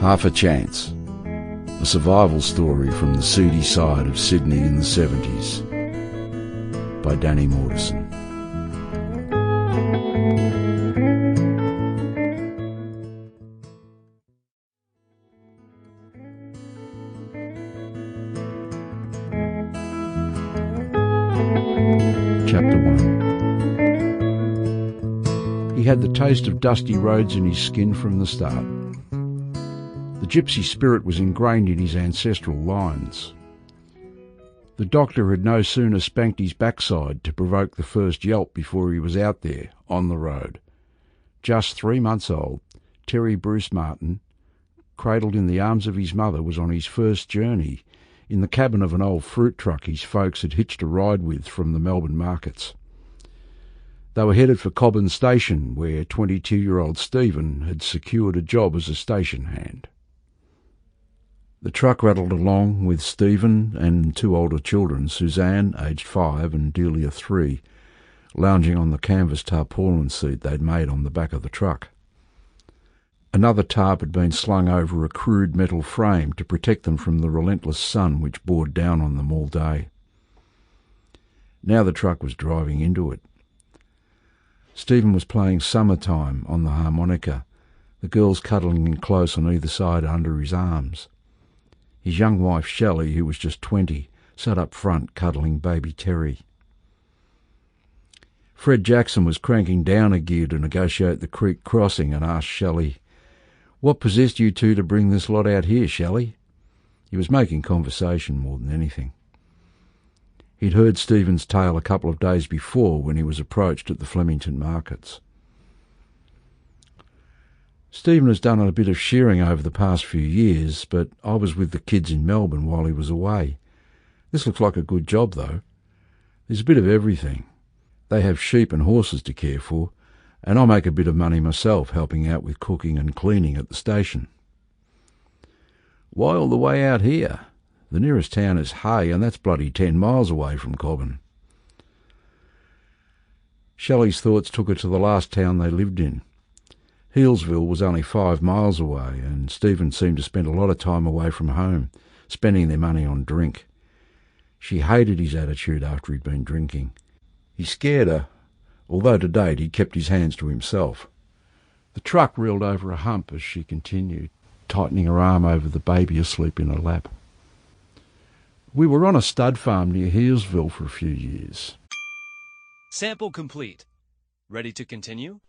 Half a Chance, a survival story from the seedy side of Sydney in the 70s, by Danny Mortison. Chapter 1. He had the taste of dusty roads in his skin from the start. The gypsy spirit was ingrained in his ancestral lines. The doctor had no sooner spanked his backside to provoke the first yelp before he was out there, on the road. Just 3 months old, Terry Bruce Martin, cradled in the arms of his mother, was on his first journey in the cabin of an old fruit truck his folks had hitched a ride with from the Melbourne markets. They were headed for Cobborn Station, where 22-year-old Stephen had secured a job as a station hand. The truck rattled along with Stephen and 2 older children, Suzanne, aged 5, and Delia, 3, lounging on the canvas tarpaulin seat they'd made on the back of the truck. Another tarp had been slung over a crude metal frame to protect them from the relentless sun which bored down on them all day. Now the truck was driving into it. Stephen was playing Summertime on the harmonica, the girls cuddling in close on either side under his arms. His young wife Shelly, who was just 20, sat up front cuddling baby Terry. Fred Jackson was cranking down a gear to negotiate the creek crossing and asked Shelly, "What possessed you two to bring this lot out here, Shelly?" He was making conversation more than anything. He'd heard Stephen's tale a couple of days before when he was approached at the Flemington markets. Stephen has done a bit of shearing over the past few years, but I was with the kids in Melbourne while he was away. This looks like a good job, though. There's a bit of everything. They have sheep and horses to care for, and I make a bit of money myself helping out with cooking and cleaning at the station. Why all the way out here? The nearest town is Hay, and that's bloody 10 miles away from Cobborn. Shelley's thoughts took her to the last town they lived in. Healesville was only 5 miles away, and Stephen seemed to spend a lot of time away from home, spending their money on drink. She hated his attitude after he'd been drinking. He scared her, although to date he'd kept his hands to himself. The truck reeled over a hump as she continued, tightening her arm over the baby asleep in her lap. We were on a stud farm near Healesville for a few years. Sample complete. Ready to continue?